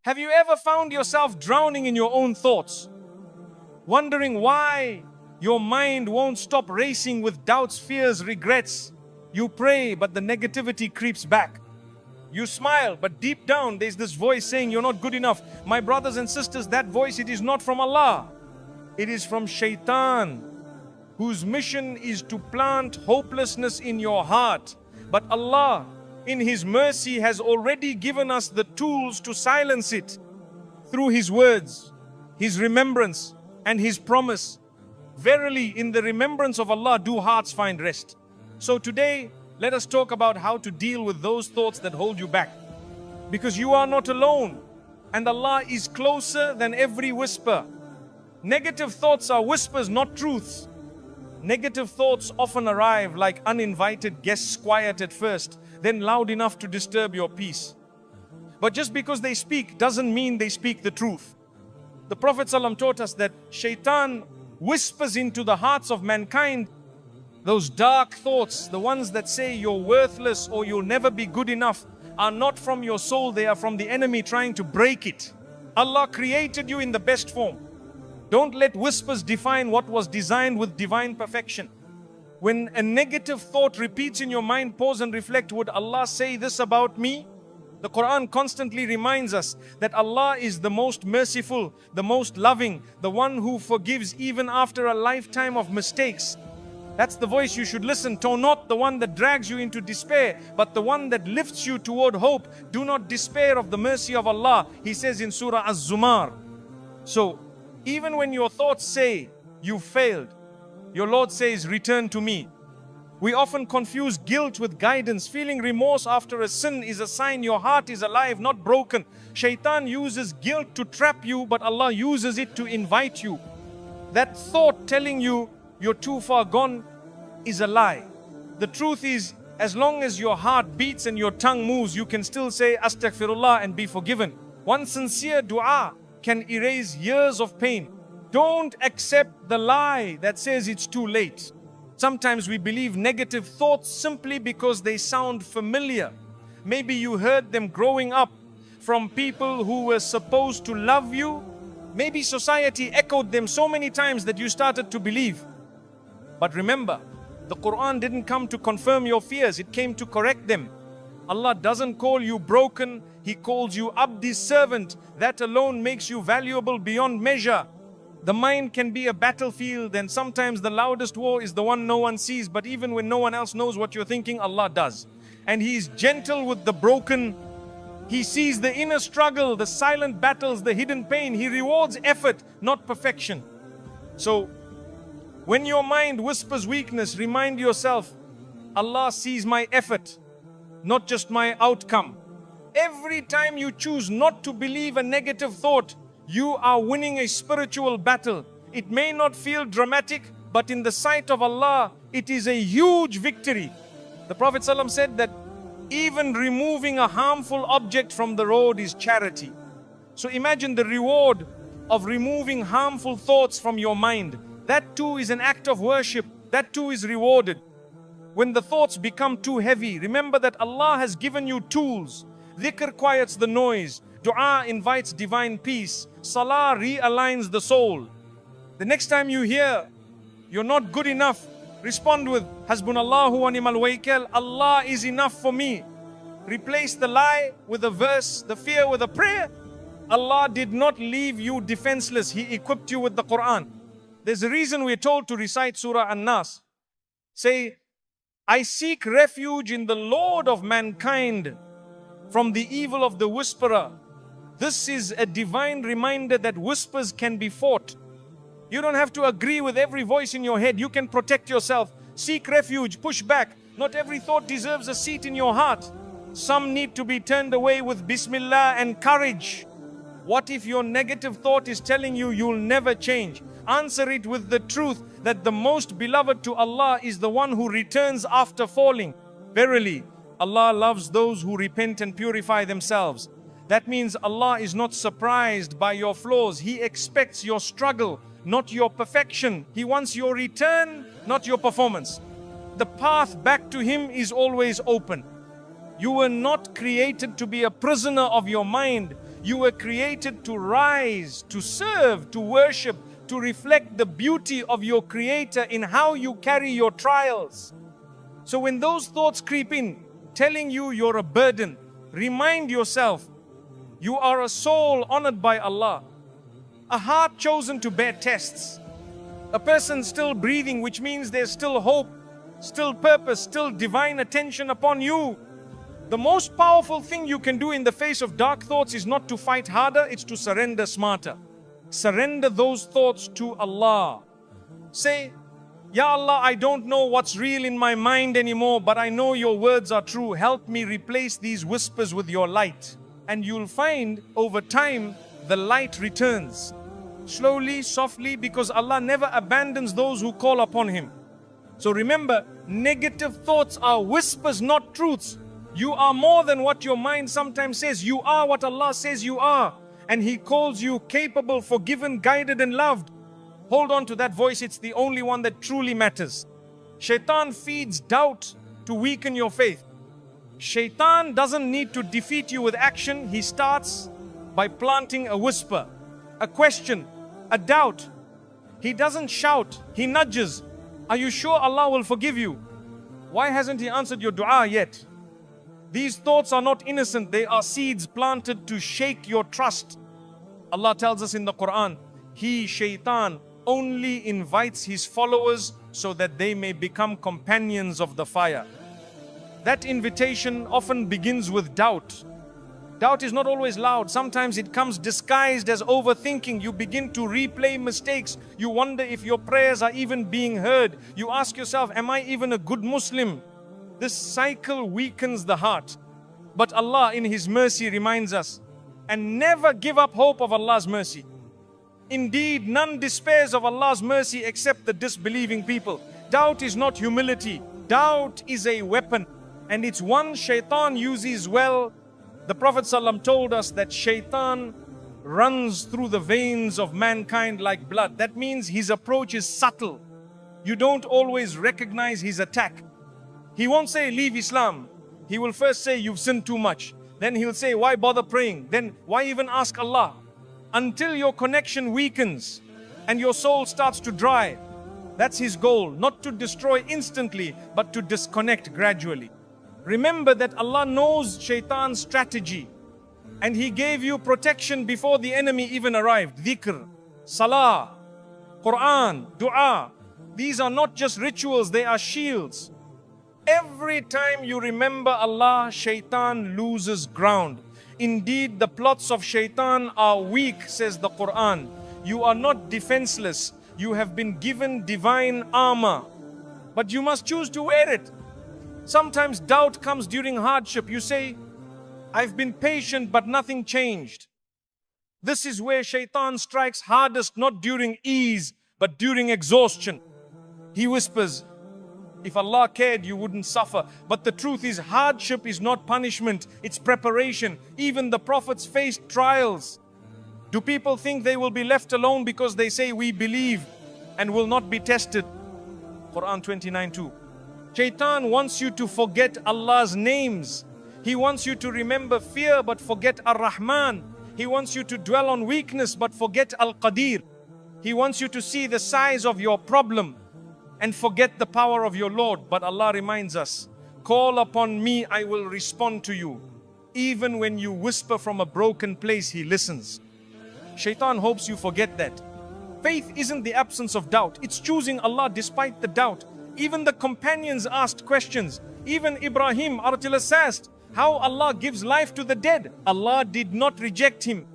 Have you ever found yourself drowning in your own thoughts, wondering why your mind won't stop racing with doubts, fears, regrets? You pray, but the negativity creeps back. You smile, but deep down there's this voice saying you're not good enough. My brothers and sisters, that voice, it is not from Allah. It is from Shaitan, whose mission is to plant hopelessness in your heart. But Allah, in His mercy, has already given us the tools to silence it through His words, His remembrance, and His promise. Verily, in the remembrance of Allah do hearts find rest. So today, let us talk about how to deal with those thoughts that hold you back. Because you are not alone, and Allah is closer than every whisper. Negative thoughts are whispers, not truths. Negative thoughts often arrive like uninvited guests, quiet at first, then loud enough to disturb your peace. But just because they speak doesn't mean they speak the truth. The Prophet ﷺ taught us that Shaitan whispers into the hearts of mankind those dark thoughts, the ones that say you're worthless or you'll never be good enough, are not from your soul, they are from the enemy trying to break it. Allah created you in the best form. Don't let whispers define what was designed with divine perfection. When a negative thought repeats in your mind, pause and reflect, would Allah say this about me? The Quran constantly reminds us that Allah is the most merciful, the most loving, the one who forgives even after a lifetime of mistakes. That's the voice you should listen to, not the one that drags you into despair, but the one that lifts you toward hope. Do not despair of the mercy of Allah, He says in Surah Az-Zumar. So, even when your thoughts say you failed, your Lord says, return to me. We often confuse guilt with guidance. Feeling remorse after a sin is a sign your heart is alive, not broken. Shaitan uses guilt to trap you, but Allah uses it to invite you. That thought telling you you're too far gone is a lie. The truth is, as long as your heart beats and your tongue moves, you can still say Astaghfirullah and be forgiven. One sincere dua can erase years of pain. Don't accept the lie that says it's too late. Sometimes we believe negative thoughts simply because they sound familiar. Maybe you heard them growing up from people who were supposed to love you. Maybe society echoed them so many times that you started to believe. But remember, the Quran didn't come to confirm your fears, it came to correct them. Allah doesn't call you broken, He calls you Abdi's servant. That alone makes you valuable beyond measure. The mind can be a battlefield, and sometimes the loudest war is the one no one sees. But even when no one else knows what you're thinking, Allah does. And He is gentle with the broken. He sees the inner struggle, the silent battles, the hidden pain. He rewards effort, not perfection. So, when your mind whispers weakness, remind yourself, Allah sees my effort, not just my outcome. Every time you choose not to believe a negative thought, you are winning a spiritual battle. It may not feel dramatic, but in the sight of Allah, it is a huge victory. The Prophet ﷺ said that even removing a harmful object from the road is charity. So imagine the reward of removing harmful thoughts from your mind. That too is an act of worship. That too is rewarded. When the thoughts become too heavy, remember that Allah has given you tools. Dhikr quiets the noise. Dua invites divine peace. Salah realigns the soul. The next time you hear you're not good enough, respond with Hasbunallahu wa ni'mal wakil. Allah is enough for me. Replace the lie with a verse, the fear with a prayer. Allah did not leave you defenseless. He equipped you with the Quran. There's a reason we're told to recite Surah An-Nas. Say, I seek refuge in the Lord of mankind from the evil of the whisperer. This is a divine reminder that whispers can be fought. You don't have to agree with every voice in your head. You can protect yourself. Seek refuge, push back. Not every thought deserves a seat in your heart. Some need to be turned away with Bismillah and courage. What if your negative thought is telling you you'll never change? Answer it with the truth that the most beloved to Allah is the one who returns after falling. Verily, Allah loves those who repent and purify themselves. That means Allah is not surprised by your flaws. He expects your struggle, not your perfection. He wants your return, not your performance. The path back to Him is always open. You were not created to be a prisoner of your mind. You were created to rise, to serve, to worship, to reflect the beauty of your Creator in how you carry your trials. So when those thoughts creep in, telling you you're a burden, remind yourself, you are a soul honored by Allah, a heart chosen to bear tests, a person still breathing, which means there's still hope, still purpose, still divine attention upon you. The most powerful thing you can do in the face of dark thoughts is not to fight harder, it's to surrender smarter. Surrender those thoughts to Allah. Say, Ya Allah, I don't know what's real in my mind anymore, but I know your words are true. Help me replace these whispers with your light. And you'll find over time, the light returns. Slowly, softly, because Allah never abandons those who call upon Him. So remember, negative thoughts are whispers, not truths. You are more than what your mind sometimes says. You are what Allah says you are. And He calls you capable, forgiven, guided and loved. Hold on to that voice. It's the only one that truly matters. Shaitan feeds doubt to weaken your faith. Shaitan doesn't need to defeat you with action. He starts by planting a whisper, a question, a doubt. He doesn't shout, he nudges. Are you sure Allah will forgive you? Why hasn't He answered your dua yet? These thoughts are not innocent. They are seeds planted to shake your trust. Allah tells us in the Quran, He, Shaitan, only invites his followers so that they may become companions of the fire. That invitation often begins with doubt. Doubt is not always loud. Sometimes it comes disguised as overthinking. You begin to replay mistakes. You wonder if your prayers are even being heard. You ask yourself, am I even a good Muslim? This cycle weakens the heart. But Allah in His mercy reminds us, and never give up hope of Allah's mercy. Indeed, none despairs of Allah's mercy except the disbelieving people. Doubt is not humility. Doubt is a weapon, and it's one Shaitan uses well. The Prophet ﷺ told us that Shaitan runs through the veins of mankind like blood. That means his approach is subtle. You don't always recognize his attack. He won't say, leave Islam. He will first say, you've sinned too much. Then he'll say, why bother praying? Then why even ask Allah? Until your connection weakens and your soul starts to dry. That's his goal, not to destroy instantly, but to disconnect gradually. Remember that Allah knows Shaitan's strategy, and He gave you protection before the enemy even arrived. Dhikr, Salah, Quran, Dua. These are not just rituals, they are shields. Every time you remember Allah, Shaitan loses ground. Indeed, the plots of Shaitan are weak, says the Quran. You are not defenseless. You have been given divine armor, but you must choose to wear it. Sometimes doubt comes during hardship. You say, I've been patient, but nothing changed. This is where Shaitan strikes hardest, not during ease, but during exhaustion. He whispers, if Allah cared, you wouldn't suffer. But the truth is, hardship is not punishment, it's preparation. Even the prophets faced trials. Do people think they will be left alone because they say we believe and will not be tested? Quran 29:2. Shaitan wants you to forget Allah's names. He wants you to remember fear but forget Ar-Rahman. He wants you to dwell on weakness but forget Al-Qadir. He wants you to see the size of your problem and forget the power of your Lord. But Allah reminds us, call upon me, I will respond to you. Even when you whisper from a broken place, He listens. Shaitan hopes you forget that. Faith isn't the absence of doubt. It's choosing Allah despite the doubt. Even the companions asked questions. Even Ibrahim asked how Allah gives life to the dead. Allah did not reject him.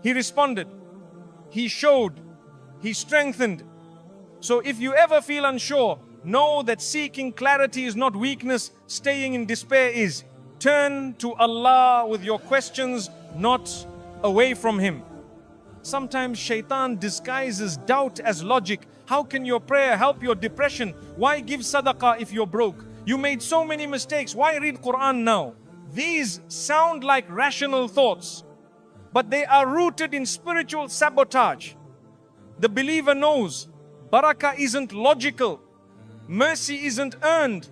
He responded. He showed. He strengthened. So if you ever feel unsure, know that seeking clarity is not weakness. Staying in despair is. Turn to Allah with your questions, not away from Him. Sometimes Shaitan disguises doubt as logic. How can your prayer help your depression? Why give sadaqah if you're broke? You made so many mistakes. Why read Quran now? These sound like rational thoughts, but they are rooted in spiritual sabotage. The believer knows barakah isn't logical. Mercy isn't earned.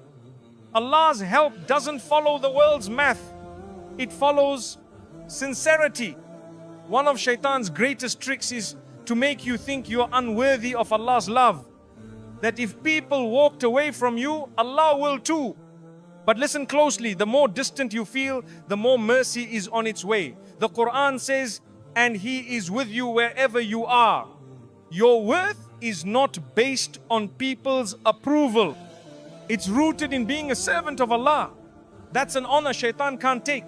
Allah's help doesn't follow the world's math. It follows sincerity. One of Shaitan's greatest tricks is to make you think you're unworthy of Allah's love. That if people walked away from you, Allah will too. But listen closely, the more distant you feel, the more mercy is on its way. The Quran says, and He is with you wherever you are. Your worth is not based on people's approval. It's rooted in being a servant of Allah. That's an honor Shaitan can't take.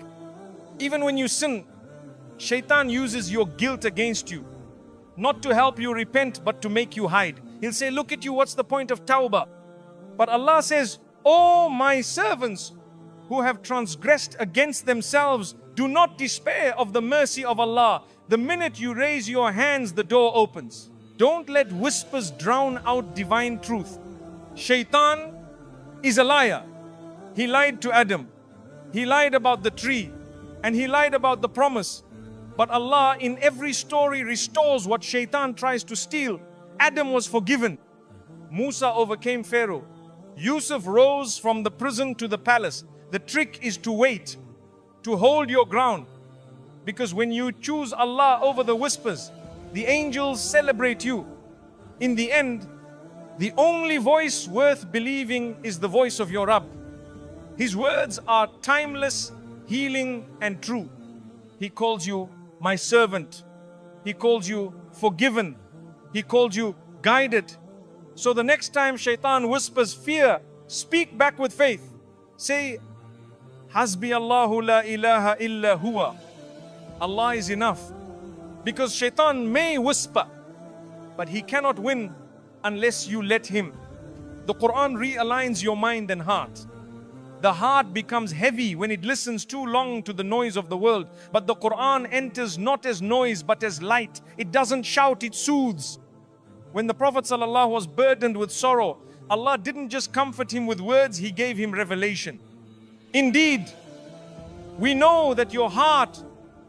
Even when you sin, Shaitan uses your guilt against you. Not to help you repent, but to make you hide. He'll say, look at you, what's the point of tawbah? But Allah says, oh my servants who have transgressed against themselves, do not despair of the mercy of Allah. The minute you raise your hands, the door opens. Don't let whispers drown out divine truth. Shaitan is a liar. He lied to Adam. He lied about the tree. And he lied about the promise. But Allah in every story restores what Shaitan tries to steal. Adam was forgiven. Musa overcame Pharaoh. Yusuf rose from the prison to the palace. The trick is to wait, to hold your ground. Because when you choose Allah over the whispers, the angels celebrate you. In the end, the only voice worth believing is the voice of your Rabb. His words are timeless, healing and true. He calls you my servant. He calls you forgiven. He calls you guided. So the next time Shaitan whispers fear, speak back with faith. Say, Hasbi Allahu la ilaha illa huwa. Allah is enough. Because Shaitan may whisper, but he cannot win unless you let him. The Quran realigns your mind and heart. The heart becomes heavy when it listens too long to the noise of the world. But the Quran enters not as noise but as light. It doesn't shout, it soothes. When the Prophet ﷺ was burdened with sorrow, Allah didn't just comfort him with words, He gave him revelation. Indeed, we know that your heart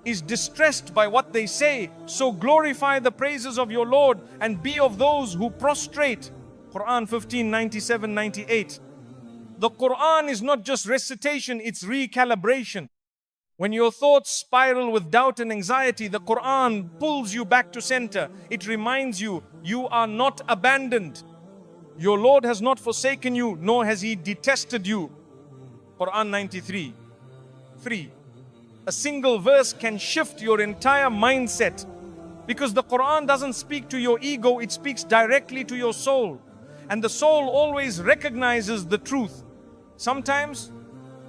is distressed by what they say, so glorify the praises of your Lord and be of those who prostrate. Quran 15:97-98. The Quran is not just recitation, it's recalibration. When your thoughts spiral with doubt and anxiety, the Quran pulls you back to center. It reminds you, you are not abandoned. Your Lord has not forsaken you, nor has He detested you. Quran 93:3. A single verse can shift your entire mindset. Because the Quran doesn't speak to your ego, it speaks directly to your soul. And the soul always recognizes the truth. Sometimes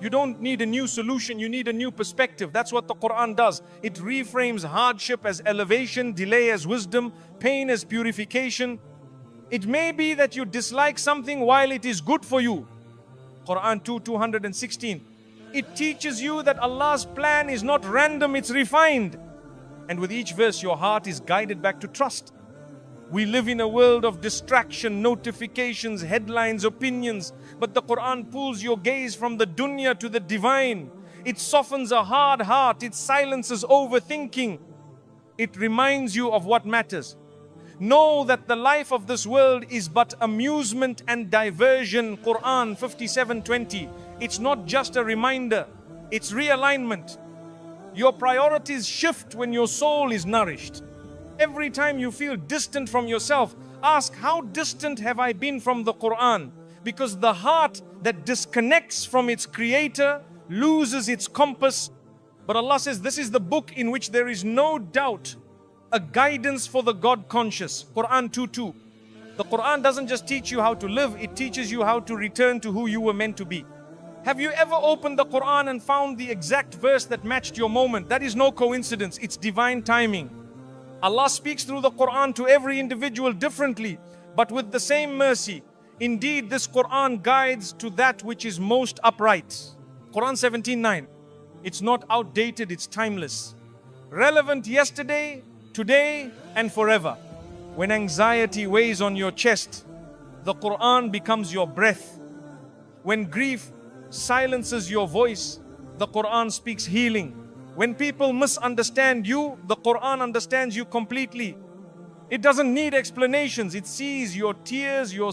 you don't need a new solution, you need a new perspective. That's what the Quran does. It reframes hardship as elevation, delay as wisdom, pain as purification. It may be that you dislike something while it is good for you. Quran 2:216. It teaches you that Allah's plan is not random, it's refined. And with each verse, your heart is guided back to trust. We live in a world of distraction, notifications, headlines, opinions. But the Quran pulls your gaze from the dunya to the divine. It softens a hard heart. It silences overthinking. It reminds you of what matters. Know that the life of this world is but amusement and diversion. Quran 57:20. It's not just a reminder. It's realignment. Your priorities shift when your soul is nourished. Every time you feel distant from yourself, ask, how distant have I been from the Quran? Because the heart that disconnects from its creator loses its compass. But Allah says this is the book in which there is no doubt, a guidance for the God conscious. Quran 2:2. The Quran doesn't just teach you how to live, it teaches you how to return to who you were meant to be. Have you ever opened the Quran and found the exact verse that matched your moment? That is no coincidence, it's divine timing. Allah speaks through the Quran to every individual differently, but with the same mercy. Indeed, this Quran guides to that which is most upright. Quran 17:9. It's not outdated, it's timeless. Relevant yesterday, today, and forever. When anxiety weighs on your chest, the Quran becomes your breath. When grief silences your voice, the Quran speaks healing. When people misunderstand you, the Quran understands you completely. It doesn't need explanations. It sees your tears, your